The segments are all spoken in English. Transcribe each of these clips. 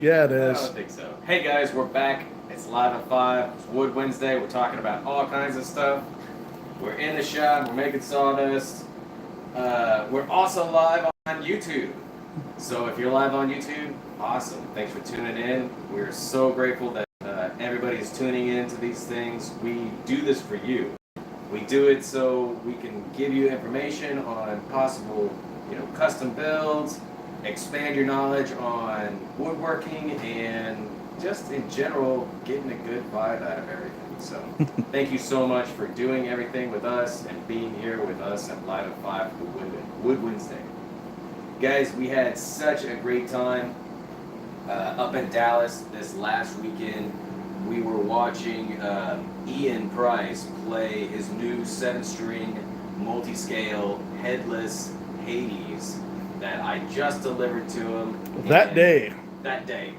Yeah, it I is. don't think so. Hey guys, we're back. It's Live at 5. It's Wood Wednesday. We're talking about all kinds of stuff. We're in the shop. We're making sawdust. We're also live on YouTube. So if you're live on YouTube, awesome. Thanks for tuning in. We're so grateful that everybody's tuning in to these things. We do this for you. We do it so we can give you information on possible, custom builds, expand your knowledge on woodworking, and just in general getting a good vibe out of everything. So thank you so much for doing everything with us and being here with us at Live at 5 for Wood Wednesday. Guys, we had such a great time up in Dallas this last weekend. We were watching Ian Price play his new 7-string multi-scale headless Hades that I just delivered to him. That day. That day.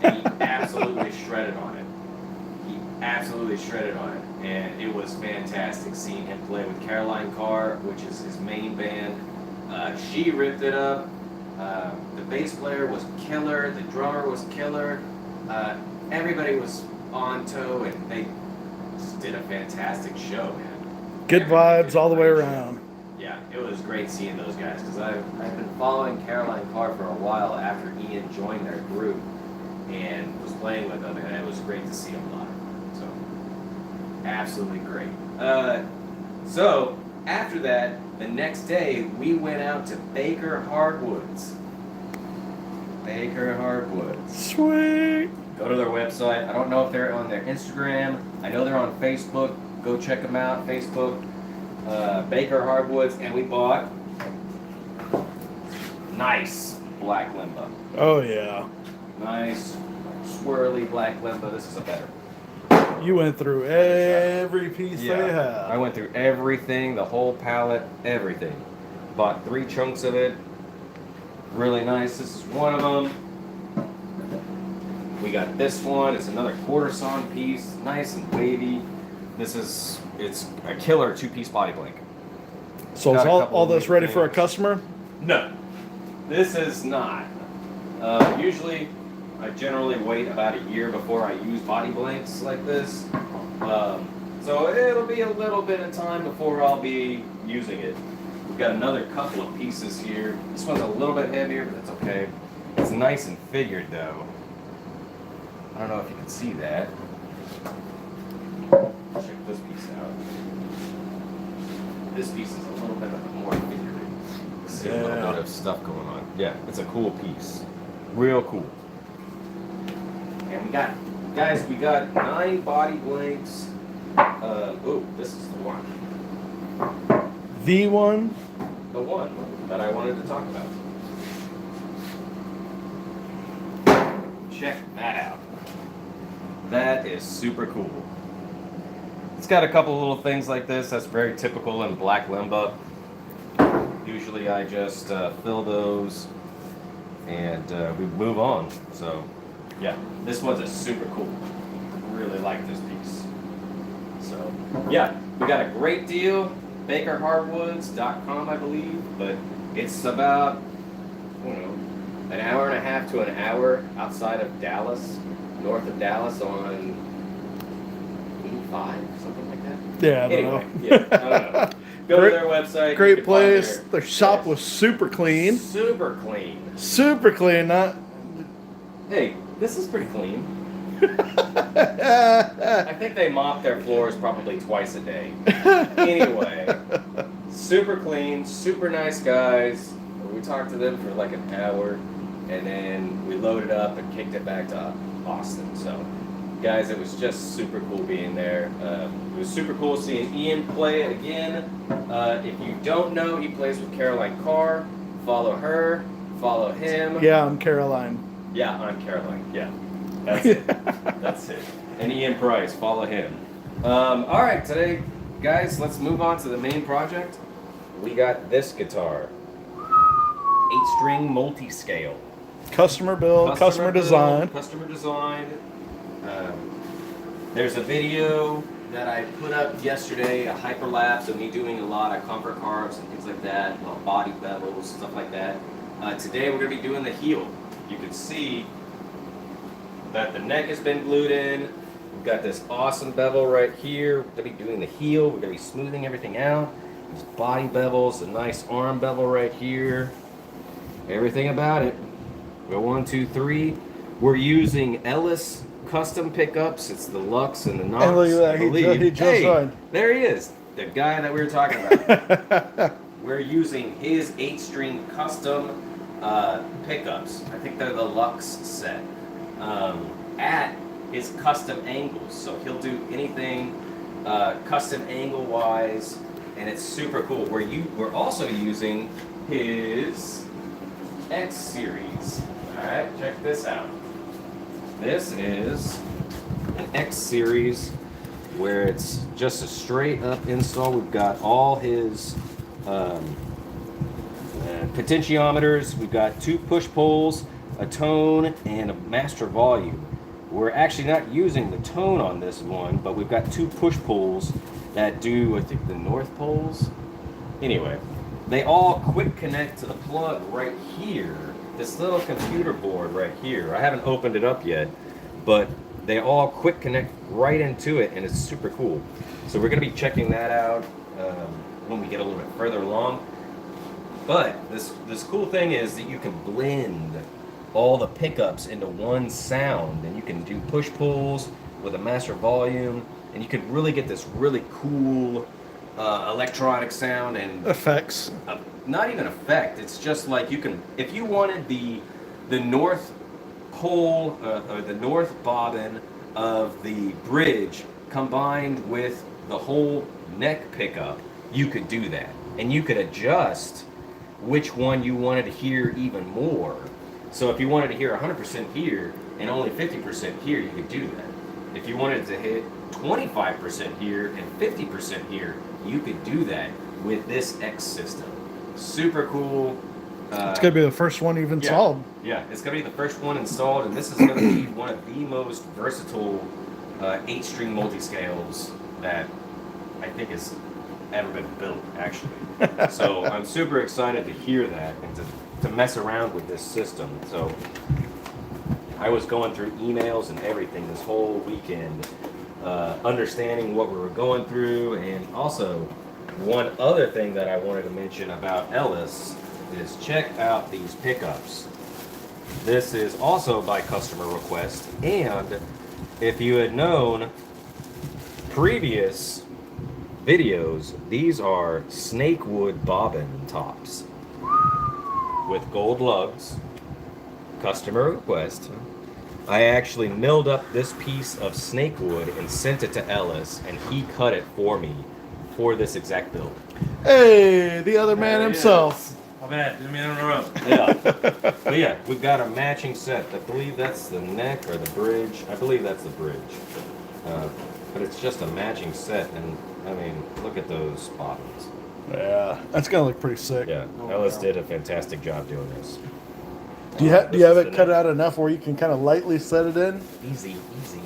And he absolutely shredded on it. He absolutely shredded on it. And it was fantastic seeing him play with Caroline Carr, which is his main band. She ripped it up. The bass player was killer. The drummer was killer. Everybody was on toe, and they just did a fantastic show, man. Good vibes all the way around. Yeah, it was great seeing those guys because I've been following Caroline Carr for a while after Ian joined their group and was playing with them, and it was great to see them live. So, absolutely great. So, after that, the next day, we went out to Baker Hardwoods. Baker Hardwoods. Sweet. Go to their website. I don't know if they're on their Instagram. I know they're on Facebook. Go check them out. Facebook, Baker Hardwoods, and we bought nice black limba. Oh, yeah. Nice swirly black limba. This is a better. You went through every piece they I had. went through everything, the whole palette, everything. Bought 3 chunks of it. Really nice. This is one of them. We got this one. It's another quarter sawn piece, nice and wavy. It's a killer 2-piece body blank. So is all this ready for a customer? No, this is not. Usually, I generally wait about a year before I use body blanks like this. So it'll be a little bit of time before I'll be using it. We've got another couple of pieces here. This one's a little bit heavier, but that's okay. It's nice and figured though. I don't know if you can see that. Check this piece out. This piece is a little bit more figured. See a little bit of stuff going on. Yeah, it's a cool piece. Real cool. And we got 9 body blanks. This is the one. The one? The one that I wanted to talk about. Check that out. That is super cool. It's got a couple little things like this. That's very typical in black limba. Usually I just fill those and we move on. So yeah, this one's a super cool. Really like this piece. So yeah, we got a great deal. BakerHardwoods.com, I believe, but it's about, an hour and a half to an hour outside of Dallas, north of Dallas on 85, something like that. Yeah, I don't Anyway, know. yeah, I don't know. Go to their website. Great place. Their shop was super clean. Super clean. Super clean. Not. Hey, this is pretty clean. I think they mop their floors probably twice a day. Anyway, super clean, super nice guys. We talked to them for like an hour, and then we loaded up and kicked it back to Austin. So, guys, it was just super cool being there. It was super cool seeing Ian play it again. If you don't know, he plays with Caroline Carr. Follow her. Follow him. Yeah, I'm Caroline. Yeah, I'm Caroline. Yeah. That's it. That's it. And Ian Price, follow him. All right, today, guys, let's move on to the main project. We got this guitar, 8-string multi-scale. Customer build, customer design. Customer design. There's a video that I put up yesterday, a hyperlapse of me doing a lot of comfort carves and things like that, body bevels, stuff like that. Today we're going to be doing the heel. You can see that the neck has been glued in. We've got this awesome bevel right here. We're gonna be doing the heel. We're gonna be smoothing everything out. These body bevels, a nice arm bevel right here. Everything about it. Go 1, 2, 3. We're using Ellis custom pickups. It's the Lux and the Knox. And look at that, I believe. he just Hey, joined. there he is. The guy that we were talking about. We're using his 8-string custom pickups. I think they're the Lux set. At his custom angles. So he'll do anything custom angle wise, and it's super cool. We're also using his X series. Alright, check this out. This is an X series where it's just a straight up install. We've got all his potentiometers. We've got 2 push pulls, a tone, and a master volume. We're actually not using the tone on this one, but we've got 2 push pulls that do, I think, the north poles. Anyway, they all quick connect to the plug right here. This little computer board right here. I haven't opened it up yet, but they all quick connect right into it, and it's super cool. So we're going to be checking that out when we get a little bit further along. But this cool thing is that you can blend all the pickups into one sound, and you can do push-pulls with a master volume, and you can really get this really cool electronic sound and Effects. not even effect. It's just like you can, if you wanted the north pole or the north bobbin of the bridge combined with the whole neck pickup, you could do that, and you could adjust which one you wanted to hear even more. So if you wanted to hear 100% here and only 50% here, you could do that. If you wanted to hit 25% here and 50% here, you could do that with this X system. Super cool. It's gonna be the first one you've installed. Yeah, it's gonna be the first one installed, and this is gonna be one of the most versatile 8-string multi-scales that I think has ever been built, actually. So I'm super excited to hear that and to mess around with this system. So I was going through emails and everything this whole weekend, understanding what we were going through, and also one other thing that I wanted to mention about Ellis is check out these pickups. This is also by customer request, and if you had known previous videos, these are snakewood bobbin tops with gold lugs. Customer request. I actually milled up this piece of snakewood and sent it to Ellis, and he cut it for me for this exact build. Hey, the other man himself. My bad, didn't mean to interrupt. Yeah. But yeah, we've got a matching set. I believe that's the neck or the bridge. I believe that's the bridge. But it's just a matching set, and I mean, look at those bobbins. Yeah, that's gonna look pretty sick. Yeah, Ellis did a fantastic job doing this. Do you have it cut out enough where you can kind of lightly set it in? Easy, easy.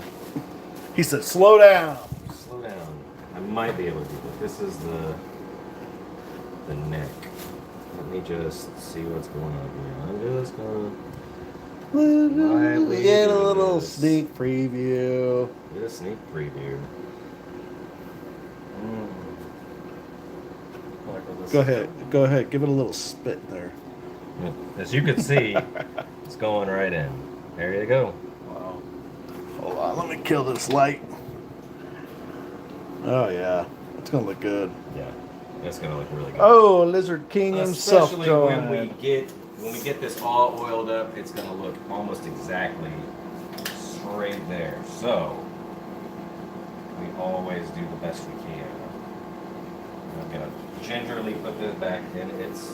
He said, "Slow down." Slow down. I might be able to do it. This is the neck. Let me just see what's going on here. I'm just gonna We get a do little this. sneak preview. get a sneak preview. Go ahead. Give it a little spit there. As you can see, it's going right in. There you go. Wow. Hold on, let me kill this light. Oh yeah, it's gonna look good. Yeah, it's gonna look really good. Oh, Lizard King himself Especially when joined. we get this all oiled up, it's gonna look almost exactly straight there. So we always do the best we can. I'm gonna gingerly put this back in its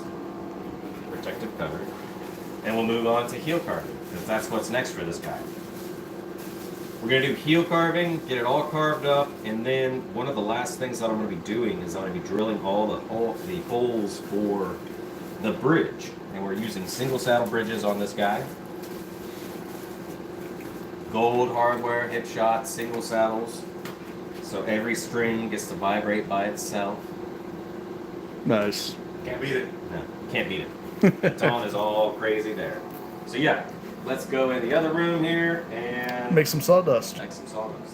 protective cover, and we'll move on to heel carving, because that's what's next for this guy. We're gonna do heel carving, get it all carved up, and then one of the last things that I'm gonna be doing is I'm gonna be drilling all the holes for the bridge, and we're using single saddle bridges on this guy. Gold hardware, hip shots, single saddles, so every string gets to vibrate by itself. Nice. Can't beat it. No, can't beat it. The tone is all crazy there. So yeah, let's go in the other room here and Make some sawdust. Make some sawdust.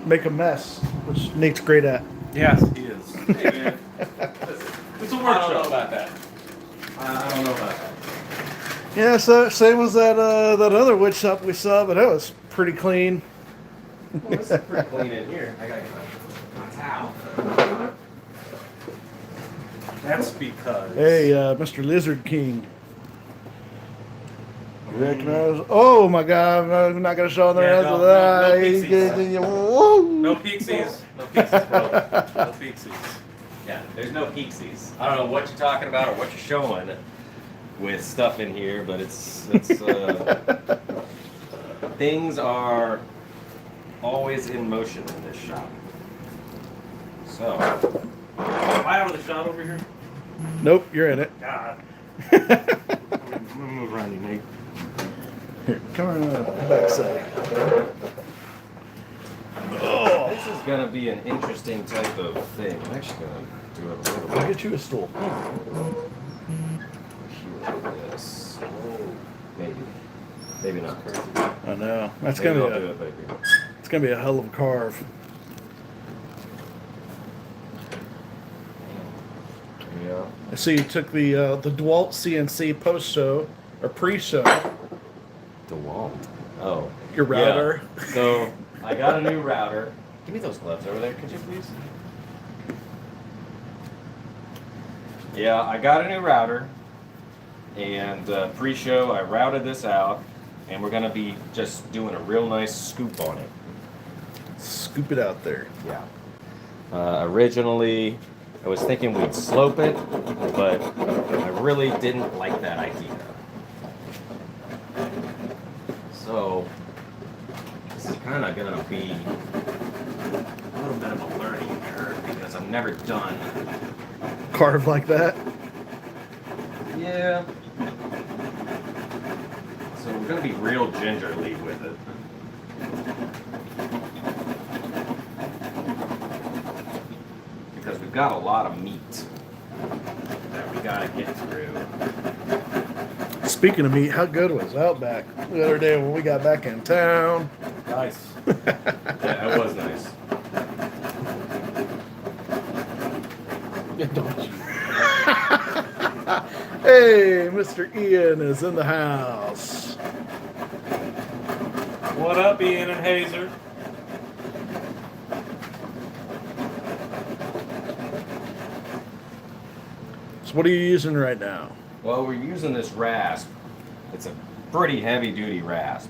Make a mess, which Nate's great at. Yes, he is. Hey, man. It's a I don't know workshop. about that. I don't know about that. Yeah, so same as that that other wood shop we saw, but that was pretty clean. Well, this is pretty clean in here. I gotta get my towel. That's because. Hey, Mr. Lizard King. You recognize? Oh my God! I'm not gonna show their Yeah, hands no, with no that. pixies. Whoa. No pixies. No pixies, bro. No pixies. Yeah, there's no peeksies. I don't know what you're talking about or what you're showing with stuff in here, but it's things are always in motion in this shop. So, Am I out of the shot over here? Nope, you're in it. God. I'm gonna move around you, Nate. Here, come on the backside. Oh, This is gonna be an interesting type of thing. I'm actually gonna do it a little I'll bit get you a stool. here like this. Maybe. Maybe not. I know. That's Maybe gonna I'll be do it, baby. it's gonna be a hell of a carve. Yeah. I see you took the DeWalt CNC post show or pre show. DeWalt. Oh. Your router. Yeah. So I got a new router. Give me those gloves over there, could you please? Yeah, I got a new router. And pre-show, I routed this out. And we're going to be just doing a real nice scoop on it. Scoop it out there. Yeah. Originally, I was thinking we'd slope it, but I really didn't like that idea. So, this is kind of going to be a little bit of a learning curve because I've never done. Carve like that. Yeah. So we're going to be real gingerly with it. Because we've got a lot of meat that we got to get through. Speaking of meat, how good was Outback the other day when we got back in town? Nice. Yeah, it was nice. Hey, Mr. Ian is in the house. What up, Ian and Hazer? So what are you using right now? Well, we're using this rasp. It's a pretty heavy duty rasp.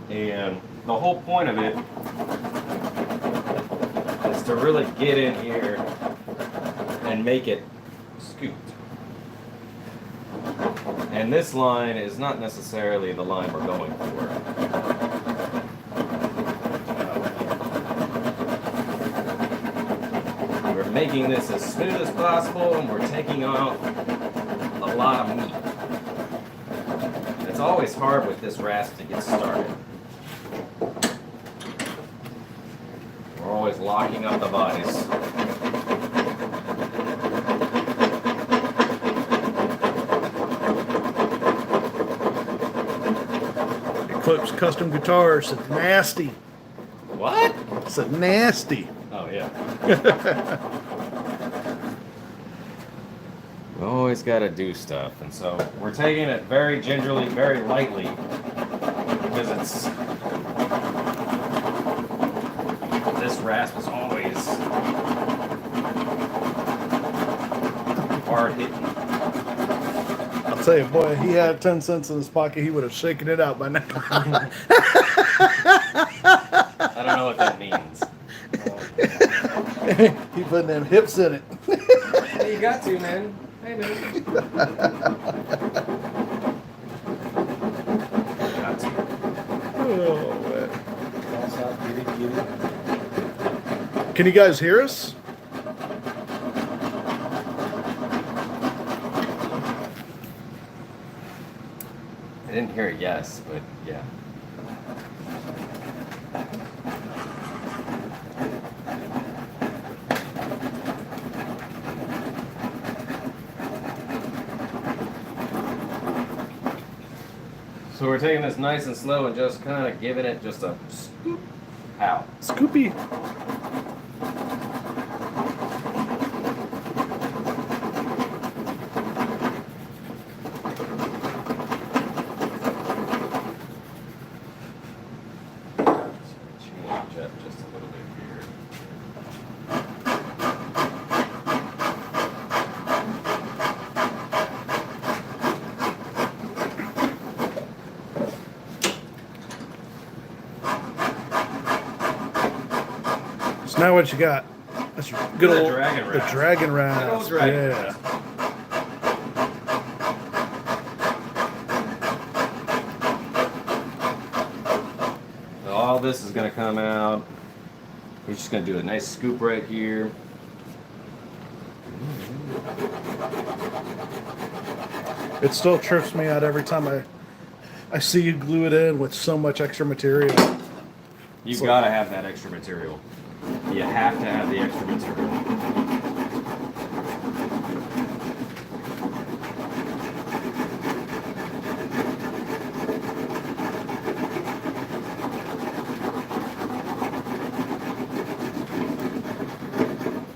And the whole point of it is to really get in here and make it scooped. And this line is not necessarily the line we're going for. We're making this as smooth as possible and we're taking out a lot of meat. It's always hard with this rasp to get started. We're always locking up the bodies. Eclipse Custom Guitars said nasty. What? Said nasty. Oh, yeah. We always got to do stuff. And so we're taking it very gingerly, very lightly. Because it's... This rasp is always hard hitting. I'll tell you, boy, he had 10 cents in his pocket, he would have shaken it out by now. I don't know what that means. He putting them hips in it. Hey, you got to, man. Hey, man. Got to. Oh, man. Can you guys hear us? I didn't hear a yes, but yeah. So we're taking this nice and slow and just kind of giving it just a scoop out. Scoopy. Change up just a little bit here. So now what you got? That's your good The old dragon the rasp. dragon Good rasp. old dragon Yeah. rasp. So all this is going to come out. We're just going to do a nice scoop right here. It still trips me out every time I see you glue it in with so much extra material. You've So- got to have that extra material. You have to have the extra material.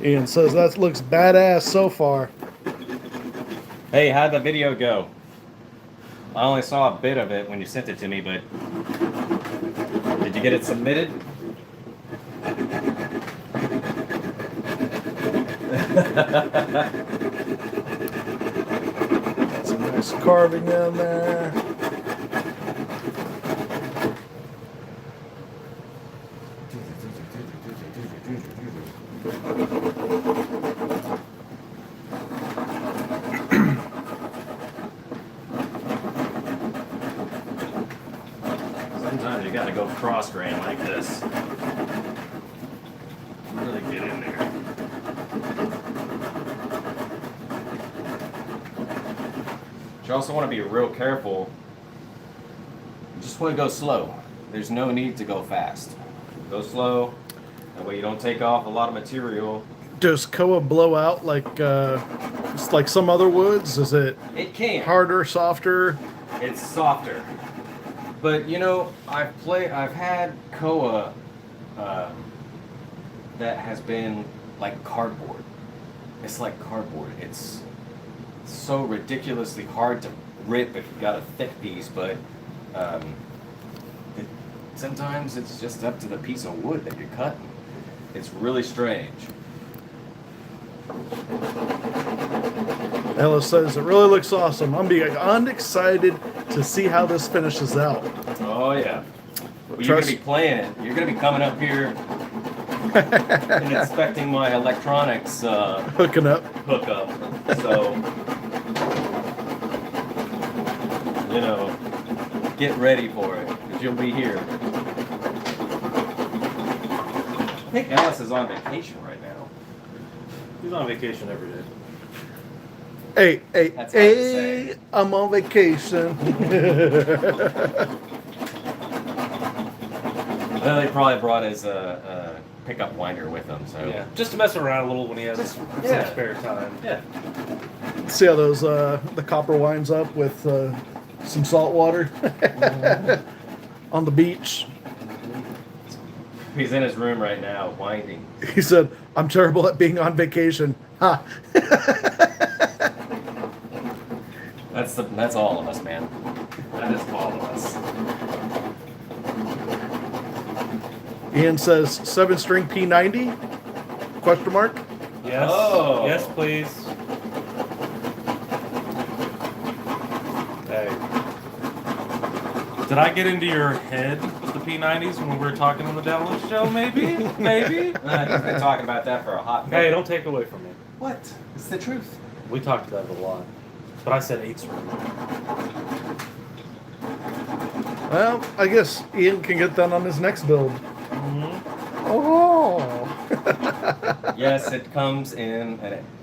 Ian says that looks badass so far. Hey, how'd the video go? I only saw a bit of it when you sent it to me, but did you get it submitted? Some nice carving in there. Sometimes you gotta go cross grain like this. Really get in there. But you also want to be real careful. You just want to go slow. There's no need to go fast. Go slow. That way you don't take off a lot of material. Does Koa blow out it's like some other woods? Is it It can. harder, softer? It's softer. But you know, I've had Koa that has been like cardboard. It's like cardboard. It's so ridiculously hard to rip if you've got a thick piece, but sometimes it's just up to the piece of wood that you're cutting. It's really strange. Ella says it really looks awesome. I'm excited to see how this finishes out. Oh yeah. Well, you're Trust- gonna be playing it. You're gonna be coming up here and inspecting my electronics Hooking up. hookup. So, you know, get ready for it because you'll be here. I think Alice is on vacation right now. He's on vacation every day. Hey, That's hard to say. I'm on vacation. Well, he probably brought his pickup winder with him. So Yeah, just to mess around a little when he has Just- some yeah. spare time. Yeah. See how those the copper winds up with some salt water on the beach. He's in his room right now, winding. He said, "I'm terrible at being on vacation." Ha! That's all of us, man. That is all of us. Ian says 7-string P90? Question mark. Yes. Oh. Yes, please. Hey. Did I get into your head with the P90s when we were talking on the Dallas show? Maybe? Maybe? He's been talking about that for a hot minute. Hey, don't take away from me. What? It's the truth. We talked about it a lot. But I said 8-string. Well, I guess Ian can get that on his next build. Mm-hmm. Oh. Yes, it comes in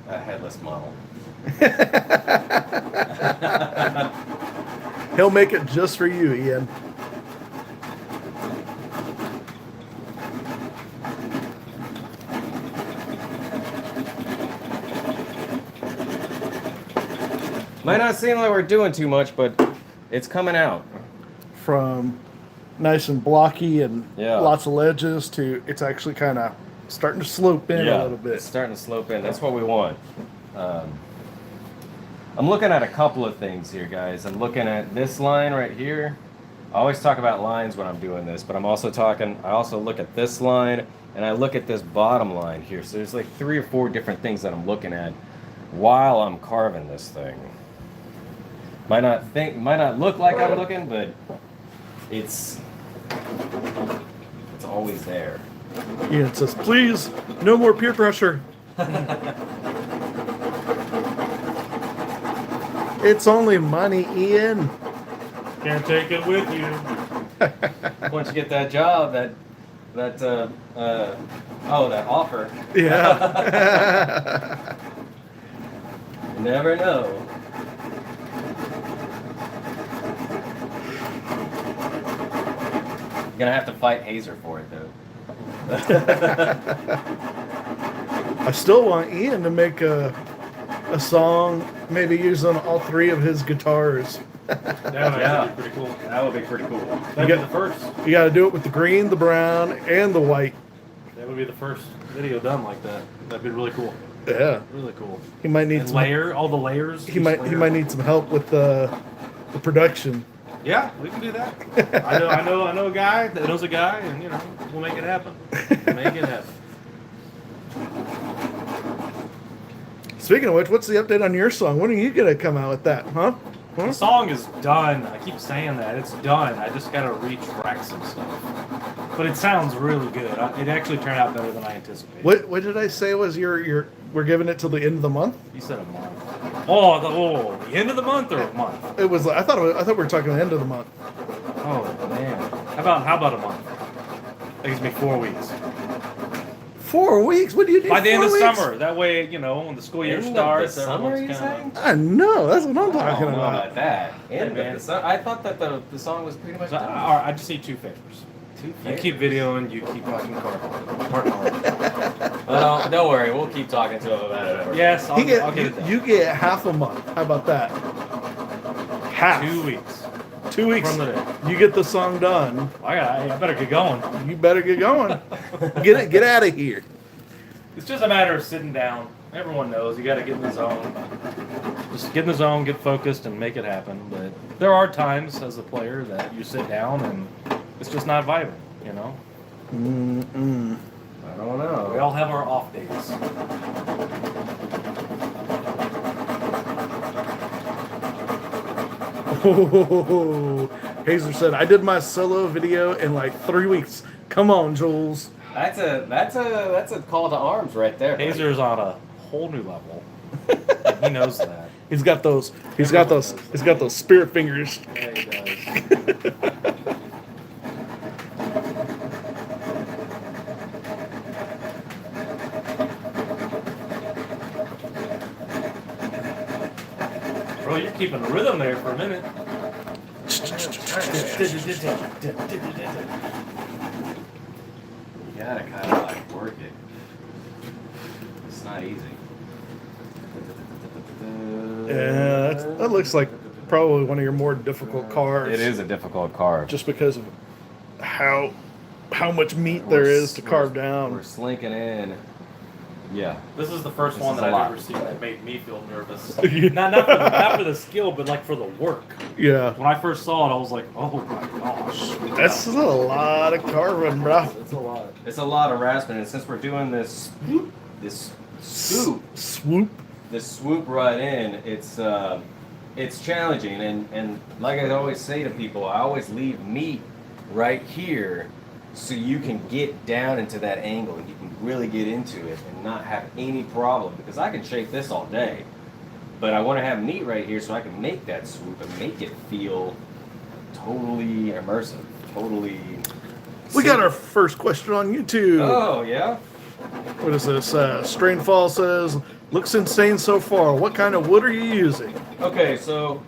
a headless model. He'll make it just for you, Ian. Might not seem like we're doing too much, but it's coming out. from nice and blocky and Yeah. lots of ledges to it's actually kind of starting to slope in a little It's bit. starting to slope in. That's what we want. I'm looking at a couple of things here, guys. I'm looking at this line right here. I always talk about lines when I'm doing this, but I also look at this line and I look at this bottom line here. So there's like 3 or 4 different things that I'm looking at while I'm carving this thing. Might not look like I'm looking, but it's always there. Ian says, please, no more peer pressure. It's only money, Ian. Can't take it with you. Once you get that job, that offer, Yeah. you never know. You're gonna have to fight Hazer for it though. I still want Ian to make a song, maybe using all 3 of his guitars. That would actually be pretty cool. That would be pretty cool. That'd be the first. You got to do it with the green, the brown, and the white. That would be the first video done like that. That'd be really cool. Yeah, Really cool. he might need And some. all the layers. He might need some help with the production. Yeah, we can do that. I know a guy that knows a guy, and we'll make it happen. Make it happen. Speaking of which, what's the update on your song? When are you gonna come out with that, huh? The song is done. I keep saying that. It's done. I just gotta retrack some stuff. But it sounds really good. It actually turned out better than I anticipated. What did I say was your we're giving it till the end of the month? You said a month. The end of the month or a month? It was. I thought we were talking the end of the month. Oh man. How about a month? That gives me 4 weeks. 4 weeks? What do you do? By the end of 4 weeks? summer. That way, when the school year End of starts, the summer, everyone's you kinda- saying? I know. That's what I'm I talking don't know about. about that. Hey, man. I thought that the song was pretty much So, done. I just need 2 favors. You keep videoing, you keep watching cardboard. Well, don't worry, we'll keep talking to him about it. Yes, I'll You get get it done. you get half a month. How about that? Half. 2 weeks 2 weeks. from today. You get the song done. I better get going. You better get going. Get out of here. It's just a matter of sitting down. Everyone knows you got to get in the zone. Just get in the zone, get focused, and make it happen. But there are times as a player that you sit down and it's just not vibing. Mm-mm. I don't know. We all have our off days. Hazer said, "I did my solo video in like 3 weeks. Come on, Jules." That's a call to arms right there. buddy. Hazer's on a whole new level. And he knows that. He's got those. He's got those spirit fingers. Yeah, he does. Bro, you're keeping a rhythm there for a minute. You gotta kind of like work it. It's not easy. Yeah, that looks like probably one of your more difficult cars. It is a difficult carve. just because of how much meat there is to carve We're down. slinking in. Yeah. This is the first This one is that a lot. I've ever seen that made me feel nervous. Yeah. not for the skill, but like for the work. Yeah, When I first saw it, I was like, oh my gosh. that's a lot of carving, bro. It's a lot. It's a lot of rasping, and since we're doing this scoop, this swoop right in, it's challenging, and like I always say to people, I always leave meat right here so you can get down into that angle and you can really get into it and not have any problem, because I can shake this all day, but I want to have meat right here so I can make that swoop and make it feel totally immersive, totally. We got our first question on YouTube. Oh yeah. What is this? Strainfall says, "Looks insane so far. What kind of wood are you using?" Okay, so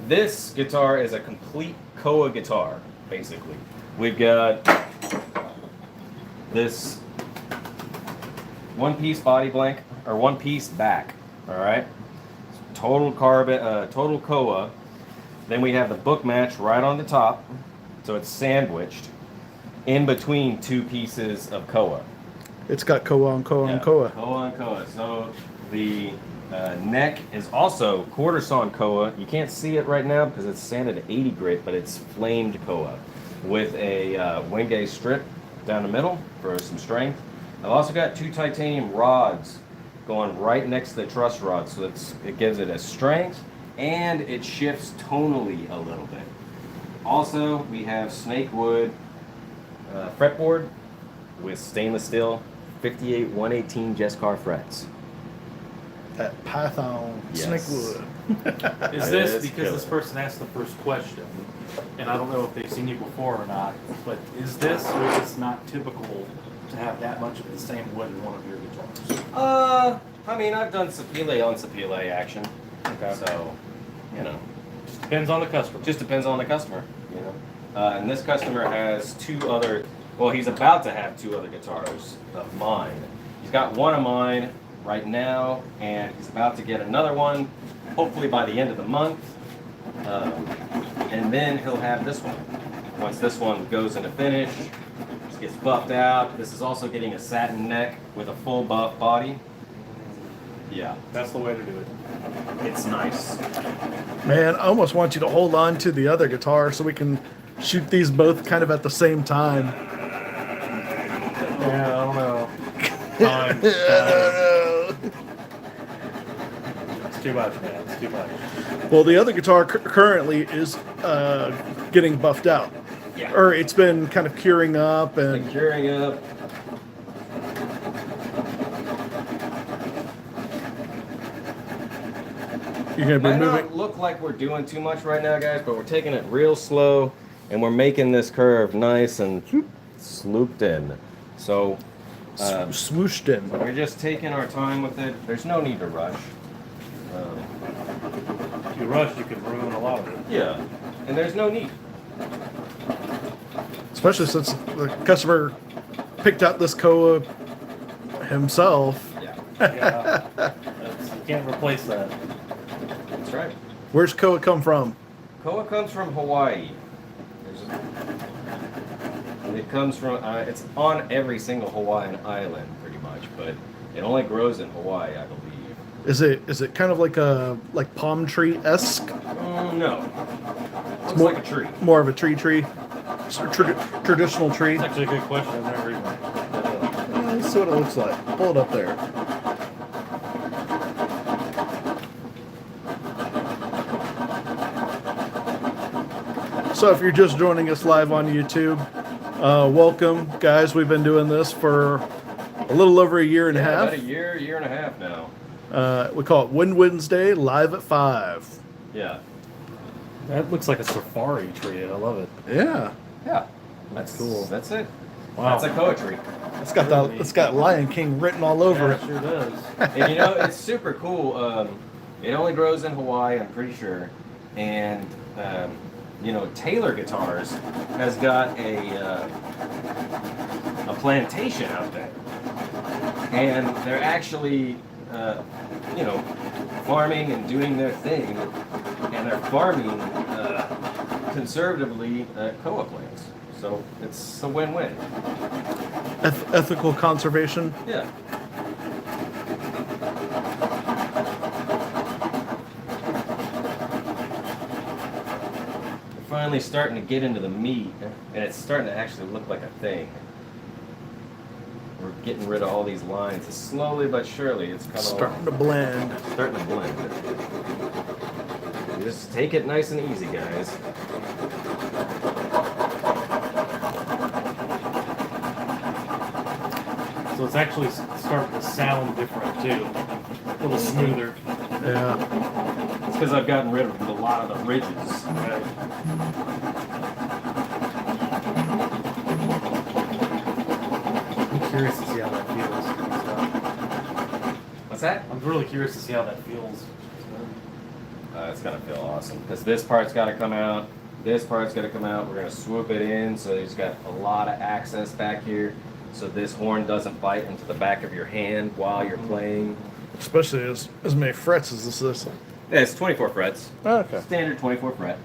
this guitar is a complete Koa guitar, basically. We've got this one-piece body blank, or one-piece back, all right? Total carbon, total Koa. Then we have the book match right on the top, so it's sandwiched in between two pieces of koa. It's got koa on koa on Yeah, koa. Koa on koa. So the neck is also quarter sawn koa. You can't see it right now because it's sanded at 80 grit, but it's flamed koa with a wingay strip down the middle for some strength. I've also got 2 titanium rods going right next to the truss rod, so it gives it a strength and it shifts tonally a little bit. Also, we have snake wood fretboard with stainless steel 58 118 Jescar frets. That Python Yes. Snakewood. Is It this is because killer. this person asked the first question, and I don't know if they've seen you before or not, but is this or is this not typical to have that much of the same wood in one of your guitars? I mean, I've done Sapile on Sapile action. Okay. So, you know, Just depends on the customer. just depends on the customer, you know. And this customer has 2 other, well, he's about to have 2 other guitars of mine. He's got one of mine right now, and he's about to get another one, hopefully by the end of the month. And then he'll have this one. Once this one goes into finish, just gets buffed out. This is also getting a satin neck with a full buff body. Yeah, That's the way to do it. it's nice. Man, I almost want you to hold on to the other guitar so we can shoot these both kind of at the same time. Yeah, I don't know. I don't know. It's too much, man. It's too much. Well, the other guitar currently is getting buffed out. Yeah. Or it's been kind of curing up Like and curing up. you're going to be Might moving. not look like we're doing too much right now, guys, but we're taking it real slow and we're making this curve nice and slooped in. So Swooshed in. we're just taking our time with it. There's no need to rush. If you rush, you can ruin a lot of it. Yeah, and there's no need. Especially since the customer picked out this koa himself. Yeah, Yeah. You can't replace that. that's right. Where's koa come from? Koa comes from Hawaii. It comes from, it's on every single Hawaiian island, pretty much, but it only grows in Hawaii, I believe. Is it kind of like a palm tree esque? No. Looks more- like a tree. More of a tree. Traditional tree. It's actually a good question. I've never even. Let's see what it looks like. Pull it up there. So if you're just joining us live on YouTube, welcome, guys. We've been doing this for a little over a year and a half. About a year and a half now. We call it Wind Wednesday, live at 5. Yeah. That looks like a safari tree. I love it. Yeah. Yeah. That's cool. That's it. Wow. That's a Koa tree. It's got Lion King written all over Yeah, it. it sure does. And you know, it's super cool. It only grows in Hawaii, I'm pretty sure. And, you know, Taylor Guitars has got a plantation out there. And they're actually, you know, farming and doing their thing. And they're farming conservatively koa plants. So it's a win-win. Ethical conservation. Yeah. We're finally starting to get into the meat, and it's starting to actually look like a thing. We're getting rid of all these lines. Slowly but surely, it's coming Starting to along. blend. Starting to blend. You just take it nice and easy, guys. So it's actually starting to sound different too. A little smoother. Yeah. It's because I've gotten rid of a lot of the ridges. Right. I'm curious to see how that feels. What's that? I'm really curious to see how that feels. It's gonna feel awesome because this part's got to come out. This part's got to come out. We're gonna swoop it in, so there's got a lot of access back here, so this horn doesn't bite into the back of your hand while you're playing. Especially as many frets as this is. Yeah, it's 24 frets. Okay. Standard 24 fret.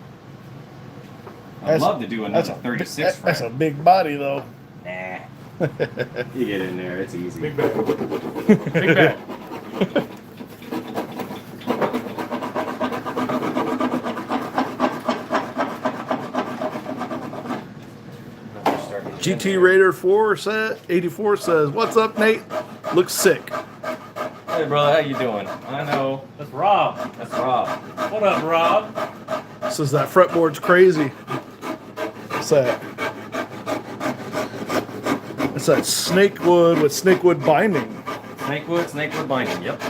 I'd love to do another 36 That's a frame. big body, though. Nah. You get in there, it's easy. Big bag. Big bag. GT Raider 84 says, "What's up, Nate? Looks sick." Hey brother, how you doing? I know. That's Rob. That's Rob. What up, Rob? Says that fretboard's crazy. What's that? It's that snakewood with snakewood binding. Snakewood binding, yep.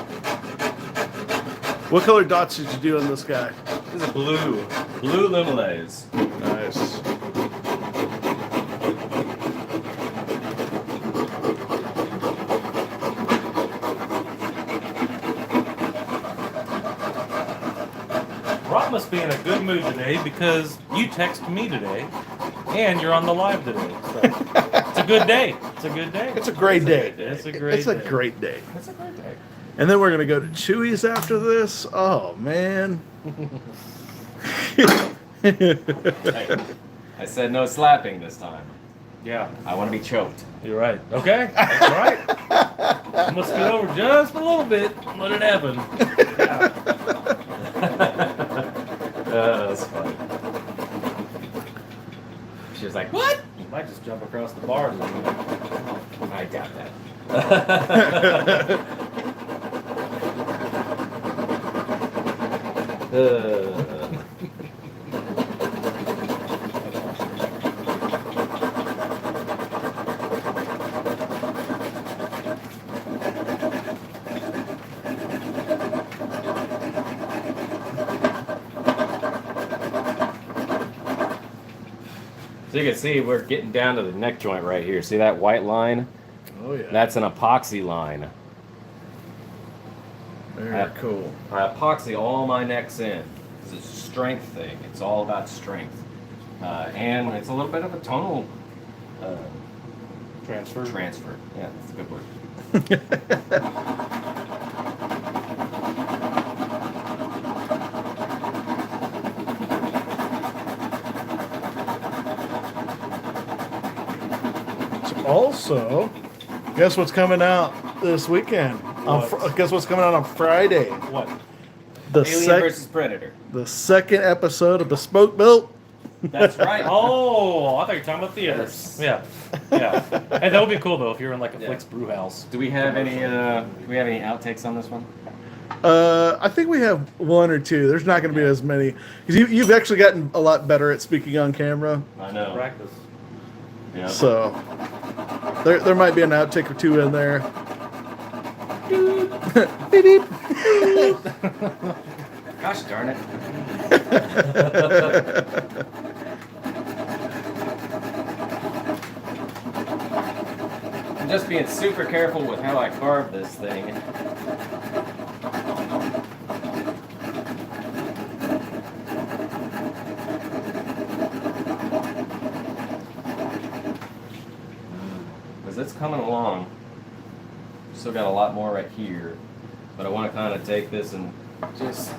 What color dots did you do on this guy? This is blue. Blue Limolays. Nice. Rob must be in a good mood today because you texted me today and you're on the live today. So it's a good day. It's a good day. It's a great day. It's a great It's a day. great day. That's a great day. And then we're gonna go to Chewy's after this. Oh man. Hey, I said no slapping this time. Yeah, I want to be choked. you're right. Okay, that's right. I must get over just a little bit. Let it happen. Yeah. That's funny. She was like, "What?" You might just jump across the bars. I doubt that. So you can see we're getting down to the neck joint right here. See that white line? Oh yeah. That's an epoxy line. Very cool. I epoxy all my necks in. It's a strength thing. It's all about strength. And it's a little bit of a tonal Transfer. transfer. Yeah, that's a good word. Also, guess what's coming out this weekend? What? Guess what's coming out on Friday? What? The Alien versus Predator. the second episode of Bespoke Built. That's right. Oh, I thought you were talking about theaters. Yeah, yeah. And that would be cool though if you're in like a Yeah. Flicks brew house. Do we have any? Do we have any outtakes on this one? I think we have one or two. There's not going to be as many because you've actually gotten a lot better at speaking on camera. I know. Practice. Yeah. So there might be an outtake or two in there. Beep, beep. Gosh darn it. I'm just being super careful with how I carve this thing. Because it's coming along. Still got a lot more right here. But I want to kind of take this and just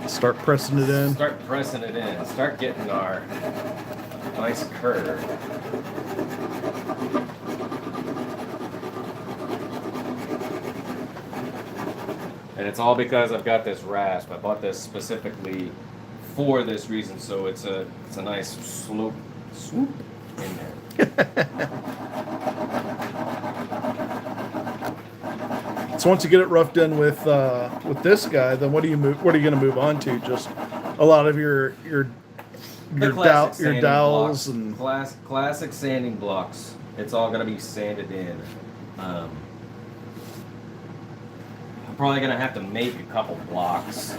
Start pressing it in. start pressing it in. Start getting our nice curve. And it's all because I've got this rasp. I bought this specifically for this reason, so it's a nice swoop in there. So once you get it roughed in with this guy, then what are you going to move on to? Just a lot of your The classic your sanding dowels blocks. and Classic sanding blocks. It's all gonna be sanded in. I'm probably gonna have to make a couple blocks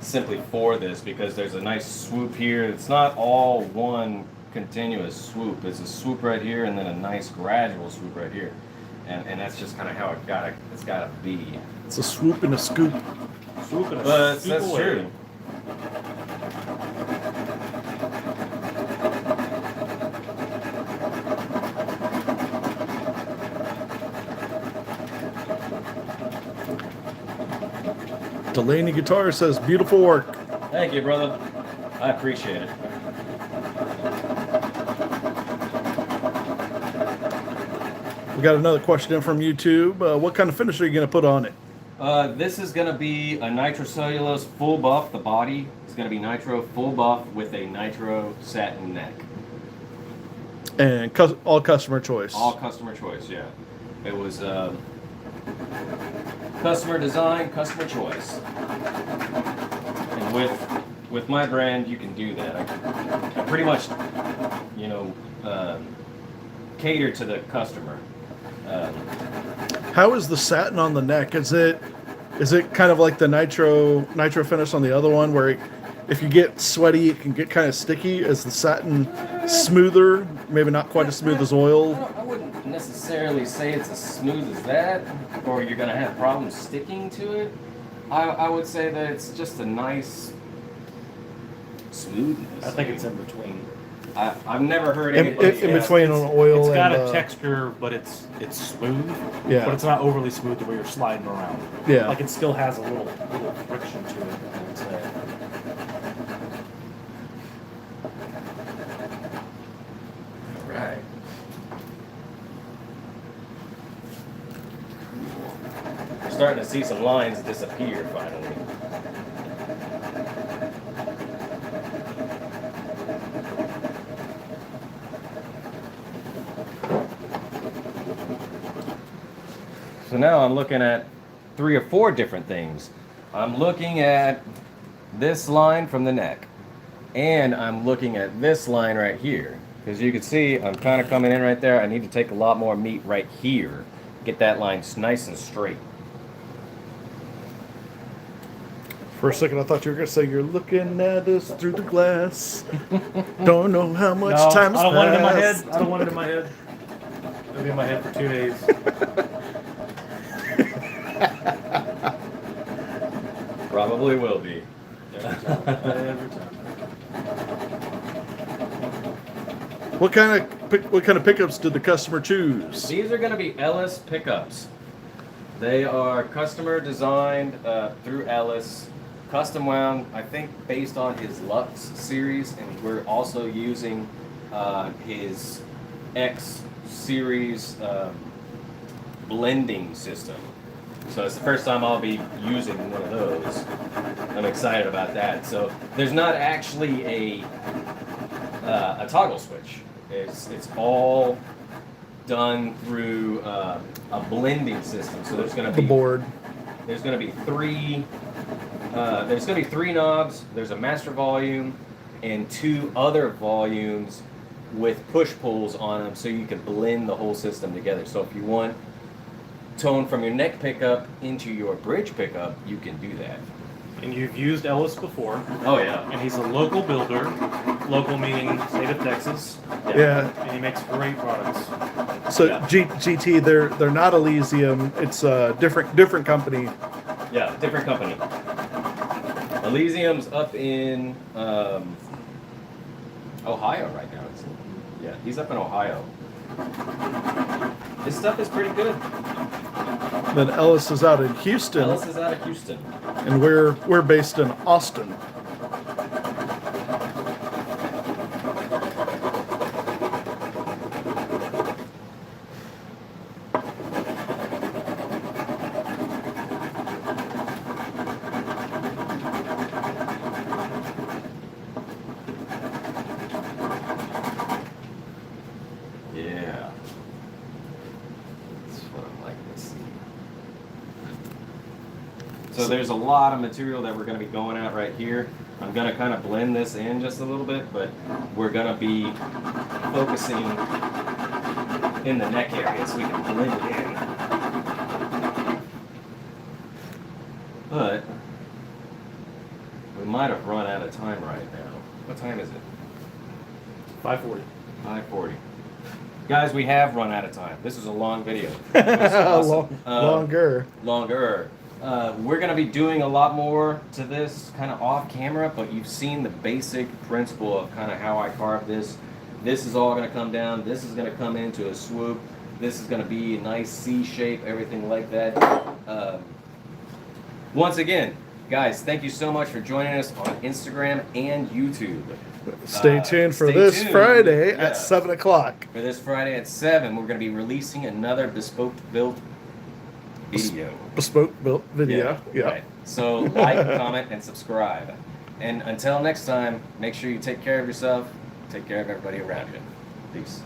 simply for this because there's a nice swoop here. It's not all one continuous swoop. It's a swoop right here and then a nice gradual swoop right here. And that's just kind of how it's gotta be. it's a swoop and a scoop. Swoop and a But scoop that's away. true. Delaney Guitar says beautiful work. Thank you, brother. I appreciate it. We got another question in from YouTube. What kind of finish are you going to put on it? This is going to be a nitrocellulose full buff. The body is going to be nitro full buff with a nitro satin neck. And all customer choice. All customer choice, yeah. It was customer design, customer choice. And with my brand, you can do that. I pretty much, cater to the customer. How is the satin on the neck? Is it kind of like the nitro finish on the other one, where if you get sweaty, it can get kind of sticky? Is the satin smoother? Maybe not quite as smooth as oil. I wouldn't necessarily say it's as smooth as that, or you're gonna have problems sticking to it. I would say that it's just a nice smoothness. I think it's in between. I've never heard In anybody. between on oil It's got and, a texture, but it's smooth. Yeah. But it's not overly smooth to where you're sliding around. Yeah. Like it still has a little friction to it, I would say. Right. We're starting to see some lines disappear finally. So now I'm looking at 3 or 4 different things. I'm looking at this line from the neck, and I'm looking at this line right here. Because you can see I'm kind of coming in right there. I need to take a lot more meat right here. Get that line nice and straight. For a second, I thought you were going to say you're looking at us through the glass. Don't know how much No, time has I don't want it in my passed. head. I don't want it in my head. It'll be in my head for 2 days. Probably will be. Every time. What kind of pickups did the customer choose? These are going to be Ellis pickups. They are customer designed through Ellis, custom wound, I think based on his Lux series, and we're also using his X series blending system. So it's the first time I'll be using one of those. I'm excited about that. So there's not actually a toggle switch. It's all done through a blending system. So there's going to The be board. there's going to be 3 there's going to be 3 knobs. There's a master volume and 2 other volumes with push pulls on them, so you can blend the whole system together. So if you want tone from your neck pickup into your bridge pickup, you can do that. And you've used Ellis before, Oh yeah. and he's a local builder. Local meaning state of Texas, Yeah. and he makes great products. So Yeah. GT, they're not Elysium. It's a different company. Yeah, different company. Elysium's up in Ohio right now. Yeah, he's up in Ohio. His stuff is pretty good. Then Ellis is out in Houston, Ellis is out of Houston. and we're based in Austin. Yeah. That's what I'm liking to see. So there's a lot of material that we're going to be going at right here. I'm going to kind of blend this in just a little bit, but we're going to be focusing in the neck area so we can blend it in. But we might have run out of time right now. What time is it? 540. 5:40. Guys, we have run out of time. This is a long video. It was awesome. Longer. Longer. We're going to be doing a lot more to this kind of off camera, but you've seen the basic principle of kind of how I carve this. This is all going to come down. This is going to come into a swoop. This is going to be a nice C shape, everything like that. Once again, guys, thank you so much for joining us on Instagram and YouTube. Stay tuned for stay this tuned. Friday Yeah. at 7 o'clock. For this Friday at 7, we're going to be releasing another bespoke built video. Bespoke built video. Yeah. Right. So like, comment, and subscribe. And until next time, make sure you take care of yourself, take care of everybody around you. Peace.